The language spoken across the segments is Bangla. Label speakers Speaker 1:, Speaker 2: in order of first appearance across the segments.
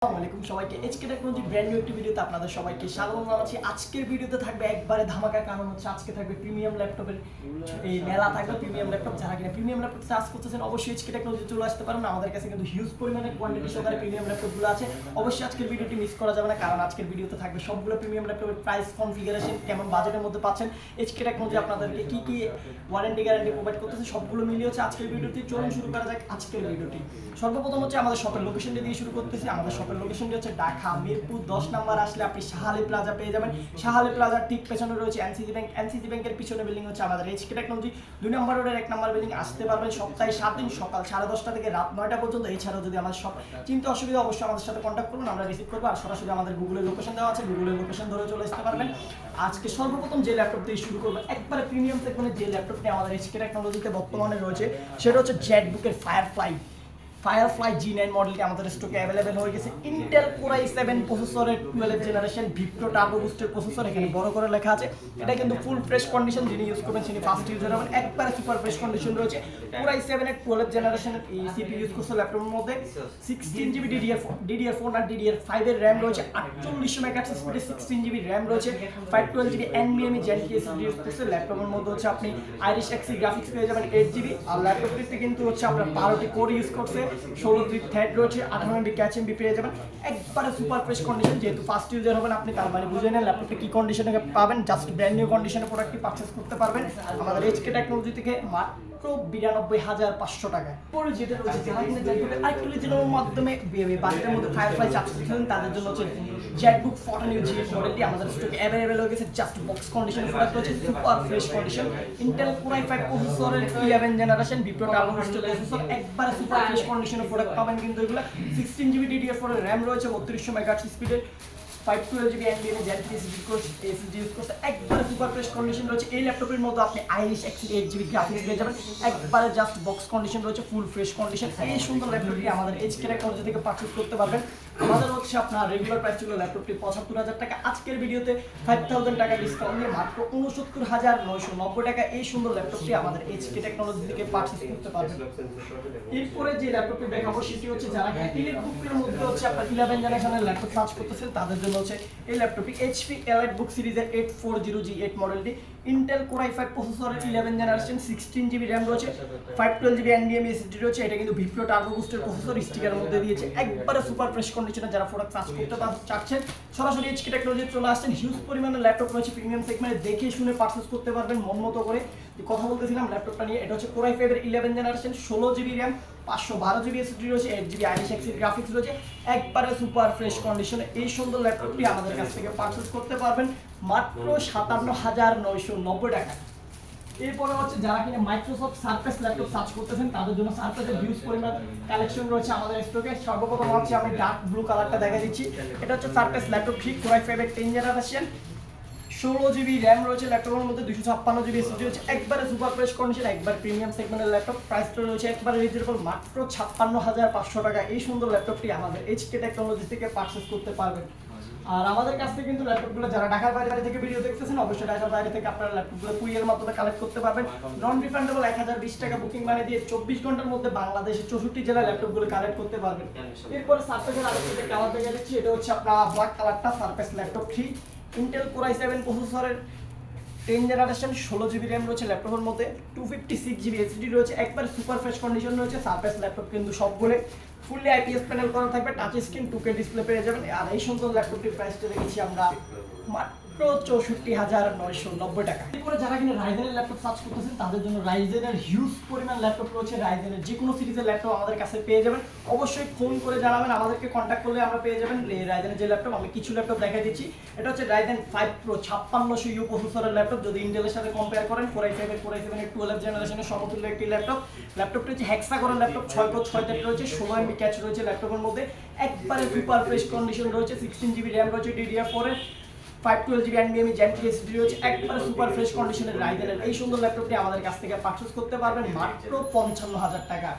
Speaker 1: আসসালামু সবাইকে এইচকে টেকনোলজি ব্র্যান্ড নিউ একটি ভিডিওতে আপনাদের সবাইকে স্বাগত জানাচ্ছি। আজকের ভিডিওতে থাকবে একবারে ধামাকা, কারণ হচ্ছে আজকে থাকবে প্রিমিয়াম ল্যাপটপের এই মেলা থাকবে। প্রিমিয়াম ল্যাপটপ যারা কিনা প্রিমিয়াম ল্যাপটপ চার্জ করতেছেন অবশ্যই এইচকে টেকনোলজি চলে আসতে পারেন। আমাদের কাছে কিন্তু হিউজ পরিমাণে কোয়ান্টিটি সহকারে প্রিমিয়াম ল্যাপটপগুলো আছে। অবশ্যই আজকের ভিডিওটি মিস করা যাবে না, কারণ আজকের ভিডিওতে থাকবে সবগুলো প্রিমিয়াম ল্যাপটপের প্রাইস, কনফিগারেশন, কেমন বাজেটের মধ্যে পাচ্ছেন, এইচকে টেকনোলজি আপনাদেরকে কি কি ওয়ারেন্টি গ্যারান্টি প্রোভাইড করতেছে সবগুলো মিলিয়ে হচ্ছে আজকের ভিডিওটি। চলুন শুরু করা যাক আজকের ভিডিওটি। সর্বপ্রথম হচ্ছে আমাদের শপের লোকেশনটি দিয়ে শুরু করতেছি। আমাদের শপের লোকেশনটি হচ্ছে ঢাকা মিরপুর 10 নাম্বার আসলে আপনি শাহালি প্লাজা পেয়ে যাবেন। শাহালি প্লাজার ঠিক পেছনে রয়েছে এনসিসি ব্যাংক। এনসিসি ব্যাংকের পিছনে বিল্ডিং হচ্ছে আমাদের এইচকে টেকনোলজি 2 নম্বর রোডের 1 নম্বর বিল্ডিং। আসতে পারবেন সপ্তাহে 7 দিন সকাল 10:30 থেকে রাত 9টা পর্যন্ত। এছাড়াও যদি আমার সব চিন্তা অসুবিধা অবশ্যই আমাদের সাথে কন্ট্যাক্ট করুন, আমরা রিসিভ করবো। আর সরাসরি আমাদের গুগলের লোকেশন দেওয়া আছে, গুগলের লোকেশন ধরে চলে আসতে পারবেন। আজকে সর্বপ্রথম যে ল্যাপটপ দিয়ে শুরু করবো, একবারে প্রিমিয়াম সেগমেন্টের যে ল্যাপটপটি আমাদের এইচকে টেকনোলজিতে বর্তমানে রয়েছে সেটা হচ্ছে জ্যাকবুকের ফায়ারফ্লাই G9 মডেলটি আমাদের স্টকে অ্যাভেলেবেল হয়ে গেছে। ইন্টেল কোর i7 প্রসেসরের 12 জেনারেশন ভিপ্রো টার্বো বুস্টের প্রসেসর, এখানে বড় করে লেখা আছে। এটা কিন্তু ফুল ফ্রেশ কন্ডিশন, যিনি ইউজ করবেন তিনি ফার্স্ট ইউজার হবেন। একবারে সুপার ফ্রেশ কন্ডিশন রয়েছে। কোর i7 এর 12 জেনারেশনের এই সিপিইউ ইউজ করছে ল্যাপটপের মধ্যে। 16GB DDR4 না DDR5 এর RAM রয়েছে। 4800 মেগাহার্টজ স্পিডে 16GB RAM রয়েছে। 512GB NVMe Gen K SSD use করছে। ল্যাপটপের মধ্যে হচ্ছে আপনি আইরিশ এক্সি গ্রাফিক্স পেয়ে যাবেন 8GB। আর ল্যাপটপটিতে কিন্তু হচ্ছে আপনার 12টি কোর ইউজ করছে, 16টি থ্রেড রয়েছে, 18MB ক্যাচ এমবি পেয়ে যাবেন। একবারে সুপার ফ্রেশ কন্ডিশন, যেহেতু ফার্স্ট ইউজার হবেন আপনি, তার মানে বুঝে নেন ল্যাপটপটি কি কন্ডিশনে পাবেন। জাস্ট ব্র্যান্ড নিউ কন্ডিশনে প্রোডাক্টটি পারচেজ করতে পারবেন আমাদের এইচকে টেকনোলজি থেকে মাত্র 92,500 টাকায়। পরে যেটা রয়েছে যারা কিনা আরেকটু রিজনেবল মাধ্যমে বাজেটের মধ্যে ফায়ারফ্লাই চার্জ করছেন তাদের জন্য হচ্ছে জ্যাকবুক 14 GS মডেলটি আমাদের স্টকে অ্যাভেলেবেল হয়ে গেছে। জাস্ট বক্স কন্ডিশনে প্রোডাক্ট রয়েছে, super fresh condition. Intel core i5 প্রসেসরের 11 জেনারেশন ভিপ্রো টার্বো বুস্টের প্রসেসর, একবারে সুপার ফ্রেশ কন্ডিশনে প্রোডাক্ট পাবেন কিন্তু এগুলো। 16GB DDR4 এর RAM রয়েছে, 3200 মেগাহার্টজ স্পিডে, 512GB NVMe Gen K SSD use করছে। একবারে সুপার ফ্রেশ কন্ডিশন রয়েছে। এই ল্যাপটপের মধ্যে আপনি আইরিশ এক্সি 8GB গ্রাফিক্স পেয়ে যাবেন। একবারে জাস্ট বক্স কন্ডিশন রয়েছে, ফুল ফ্রেশ কন্ডিশন। এই সুন্দর ল্যাপটপটি আমাদের এইচকে টেকনোলজি থেকে পারচেজ করতে পারবেন। আমাদের হচ্ছে আপনার রেগুলার প্রাইস ছিল ল্যাপটপটি 75,000 টাকা। আজকের ভিডিওতে 5000 টাকা ডিসকাউন্ট দিয়ে মাত্র 69,990 টাকা এই সুন্দর ল্যাপটপটি আমাদের এইচকে টেকনোলজি থেকে পারচেজ করতে পারবেন। এরপরে যে ল্যাপটপটি দেখাবো সেটি হচ্ছে যারা ইলেকট্রিকের মধ্যে হচ্ছে আপনার 11 জেনারেশনের ল্যাপটপ সার্চ করতেছেন তাদের জন্য হচ্ছে এই ল্যাপটপটি। HP এলাইটবুক সিরিজের 840G8 মডেলটি। ইন্টেল কোর i5 প্রসেসরের 11 জেনারেশন, 16GB RAM রয়েছে, 512GB NVMe SSD রয়েছে। এটা কিন্তু ভিপ্রো টার্বো বুস্টের প্রসেসর স্টিকারের মধ্যে দিয়েছে। একবারে সুপার ফ্রেশ কন্ডিশনে যারা প্রোডাক্ট সার্চ করতে চাচ্ছেন সরাসরি এইচকে টেকনোলজি চলে আসছেন। হিউজ পরিমাণে ল্যাপটপ রয়েছে প্রিমিয়াম সেগমেন্টে, দেখে শুনে পারচেজ করতে পারবেন মন মতো করে। কথা বলতেছিলাম ল্যাপটপটা নিয়ে, এটা হচ্ছে কোর i5 এর 11 generation, 16GB RAM, 512GB SSD রয়েছে, 8GB আইরিশ এক্সি গ্রাফিক্স রয়েছে। একবারে সুপার ফ্রেশ কন্ডিশনে এই সুন্দর ল্যাপটপটি আমাদের কাছ থেকে পারচেজ করতে পারবেন মাত্র 57,990 টাকা। এরপরে হচ্ছে যারা কিনা মাইক্রোসফট সারফেস ল্যাপটপ সার্চ করতেছেন তাদের জন্য সারফেসের হিউজ পরিমাণ কালেকশন রয়েছে আমাদের স্টকে। সর্বপ্রথম হচ্ছে আমি ডার্ক ব্লু কালারটা দেখা দিচ্ছি। এটা হচ্ছে সারফেস ল্যাপটপ 3 কোর i5 এর 10 জেনারেশন, 16GB RAM রয়েছে ল্যাপটপের মধ্যে, 256GB SSD রয়েছে। একবারে সুপার ফ্রেশ কন্ডিশন, একবার প্রিমিয়াম সেগমেন্টের ল্যাপটপ। প্রাইসটা রয়েছে একবারে রিজনেবল মাত্র 56,500 টাকা। এই সুন্দর ল্যাপটপটি আমাদের এইচকে টেকনোলজি থেকে পারচেজ করতে পারবেন। আর আমাদের কাছ থেকে কিন্তু ল্যাপটপগুলো যারা ঢাকার বাইরে থেকে ভিডিও দেখতেছেন অবশ্যই ঢাকার বাইরে থেকে আপনারা ল্যাপটপগুলো কুরিয়ার মাধ্যমে কালেক্ট করতে পারবেন। নন রিফান্ডেবল 1020 টাকা বুকিং বানিয়ে দিয়ে 24 ঘন্টার মধ্যে বাংলাদেশের 64 জেলায় ল্যাপটপগুলো কালেক্ট করতে পারবেন। এরপরে সারফেসের আরেকটা কালার দেখা যাচ্ছে, এটা হচ্ছে আপনার ব্ল্যাক কালারটা, surface laptop 3 Intel core i7 প্রসেসরের 10 জেনারেশন, 16GB RAM রয়েছে ল্যাপটপের মধ্যে, 256GB SSD রয়েছে। একবার সুপার ফ্রেশ কন্ডিশন রয়েছে। সারফেস ল্যাপটপ কিন্তু সবগুলো ফুললি IPS প্যানেল করা থাকবে, টাচ স্ক্রিন, 2K ডিসপ্লে পেয়ে যাবেন। আর এই সুন্দর ল্যাপটপটির প্রাইসটা রেখেছি আমরা মাত্র 64,990 টাকা। এরপরে যারা কিনা রাইজেনের ল্যাপটপ সার্চ করতেছেন তাদের জন্য রাইজেনের হিউজ পরিমাণ ল্যাপটপ রয়েছে। রাইজেনের যে কোনো সিরিজের ল্যাপটপ আমাদের কাছে পেয়ে যাবেন। অবশ্যই ফোন করে জানাবেন, আমাদেরকে কন্ট্যাক্ট করলে আমরা পেয়ে যাবেন রাইজেনের যে ল্যাপটপ। আমি কিছু ল্যাপটপ দেখাই দিচ্ছি। এটা হচ্ছে রাইজেন 5 Pro 5600U প্রসেসরের ল্যাপটপ। যদি ইন্টেলের সাথে কম্পেয়ার করেন কোর i5 এর 12 জেনারেশনের সমতুল্য একটি ল্যাপটপ। ল্যাপটপটি হচ্ছে হেক্সাগনের ল্যাপটপ, 6 কোর 6 থ্রেড রয়েছে, 16MB ক্যাচ রয়েছে ল্যাপটপের মধ্যে। একবারে সুপার ফ্রেশ কন্ডিশন রয়েছে, 16GB RAM রয়েছে DDR4 এর, 512GB NVMe Gen K SSD রয়েছে। একবারে সুপার ফ্রেশ কন্ডিশনের রাইজেনের এই সুন্দর ল্যাপটপটি আমাদের কাছ থেকে পারচেজ করতে পারবেন মাত্র 55,000 টাকা।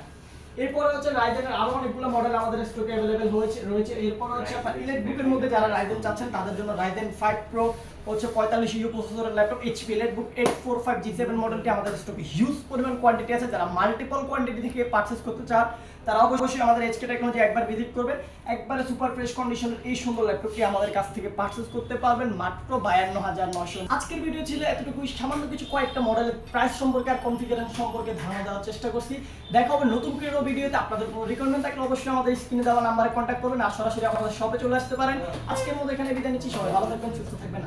Speaker 1: এরপরে হচ্ছে রাইজেনের আরো অনেকগুলো মডেল আমাদের স্টকে अवेलेबल রয়েছে। এরপর হচ্ছে আপনার ইলেকট্রিকের মধ্যে যারা রাইজেন চাচ্ছেন তাদের জন্য রাইজেন 5 Pro হচ্ছে 45U প্রসেসরের ল্যাপটপ। HP এলাইটবুক 845G7 মডেলটি আমাদের স্টকে হিউজ পরিমাণ কোয়ান্টিটি আছে। যারা মাল্টিপল কোয়ান্টিটি থেকে পারচেজ করতে চান তারা অবশ্যই আমাদের এইচকে টেকনোলজি একবার ভিজিট করবেন। একবারে সুপার ফ্রেশ কন্ডিশনের এই সুন্দর ল্যাপটপটি আমাদের কাছ থেকে পারচেজ করতে পারবেন মাত্র 52,900। আজকের ভিডিও ছিল এতটুকুই, সামান্য কিছু কয়েকটা মডেলের প্রাইস সম্পর্কে আর কনফিগারেশন সম্পর্কে ধারণা দেওয়ার চেষ্টা করছি। দেখা হবে নতুন কোনো ভিডিওতে। আপনাদের কোনো রিকোয়ারমেন্ট থাকলে অবশ্যই আমাদের স্ক্রিনে দেওয়া নাম্বারে কন্ট্যাক্ট করবেন আর সরাসরি আমাদের শপে চলে আসতে পারেন। আজকের মতো এখানে বিদায় নিচ্ছি। সবাই ভালো থাকবেন, সুস্থ থাকবেন।